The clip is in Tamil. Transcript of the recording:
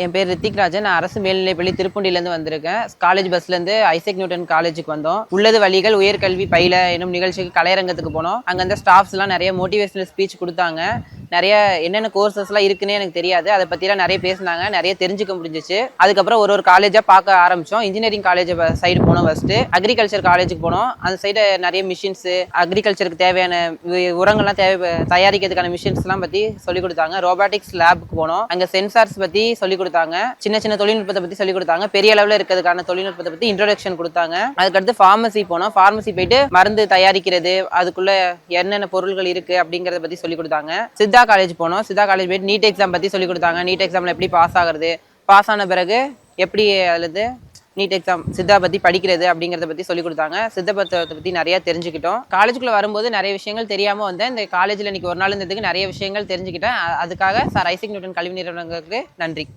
என் பேர் ரித்திக் ராஜன். நான் அரசு மேல்நிலைப்பள்ளி திருப்பூண்டிலேருந்து வந்திருக்கேன். காலேஜ் பஸ்லேருந்து ஐசக் நியூட்டன் காலேஜுக்கு வந்தோம். உள்ளது வழிகள் உயர்கல்வி பயில எனும் நிகழ்ச்சிக்கு கலையரங்கத்துக்கு போனோம். அங்கே அந்த ஸ்டாஃப்ஸ்லாம் நிறைய மோட்டிவேஷனல் ஸ்பீச் கொடுத்தாங்க. நிறைய என்னென்ன கோர்சஸ்லாம் இருக்குன்னே எனக்கு தெரியாது. அதை பற்றிலாம் நிறைய பேசினாங்க. நிறைய தெரிஞ்சுக்க முடிஞ்சிச்சு. அதுக்கப்புறம் ஒரு காலேஜாக பார்க்க ஆரம்பித்தோம். இன்ஜினியரிங் காலேஜ் சைடு போனோம். ஃபஸ்ட்டு அக்ரிகல்ச்சர் காலேஜுக்கு போனோம். அந்த சைடு நிறைய மிஷின்ஸு, அக்ரிகல்ச்சருக்கு தேவையான உரங்கள்லாம் தயாரிக்கிறதுக்கான மிஷின்ஸ்லாம் பற்றி சொல்லிக் கொடுத்தாங்க. ரோபாட்டிக்ஸ் லேபுக்கு போனோம். அங்கே சென்சார்ஸ் பற்றி சொல்லிக் கொடுத்தாங்க. சின்ன சின்ன தொழில்நுட்பத்தை பற்றி சொல்லிக் கொடுத்தாங்க. பெரிய அளவில் இருக்கிறதுக்கான தொழில்நுட்பத்தை பற்றி இன்ட்ரோடக்ஷன் கொடுத்தாங்க. அதுக்கடுத்து ஃபார்மசி போனோம். ஃபார்மசி போயிட்டு மருந்து தயாரிக்கிறது, அதுக்குள்ள என்னென்ன பொருள்கள் இருக்கு அப்படிங்கிறத பற்றி சொல்லிக் கொடுத்தாங்க. சித்தா காலேஜ் போனோம். சித்தா காலேஜ் போயிட்டு நீட் எக்ஸாம் பற்றி சொல்லிக் கொடுத்தாங்க. நீட் எக்ஸாமில் எப்படி பாஸ் ஆகிறது, பாஸ் ஆன பிறகு எப்படி அல்லது நீட் எக்ஸாம் சித்தா பற்றி படிக்கிறது அப்படிங்கிறத பற்றி சொல்லிக் கொடுத்தாங்க. சித்த மருத்துவத்தை பற்றி நிறையா தெரிஞ்சுக்கிட்டோம். காலேஜுக்குள்ளே வரும்போது நிறைய விஷயங்கள் தெரியாமல் வந்தேன். இந்த காலேஜில் இன்னைக்கு ஒரு நாள் இருந்ததுக்கு நிறைய விஷயங்கள் தெரிஞ்சுக்கிட்டேன். அதுக்காக சார் ஐசக் நியூட்டன் கல்வி நிறுவனங்களுக்கு நன்றி.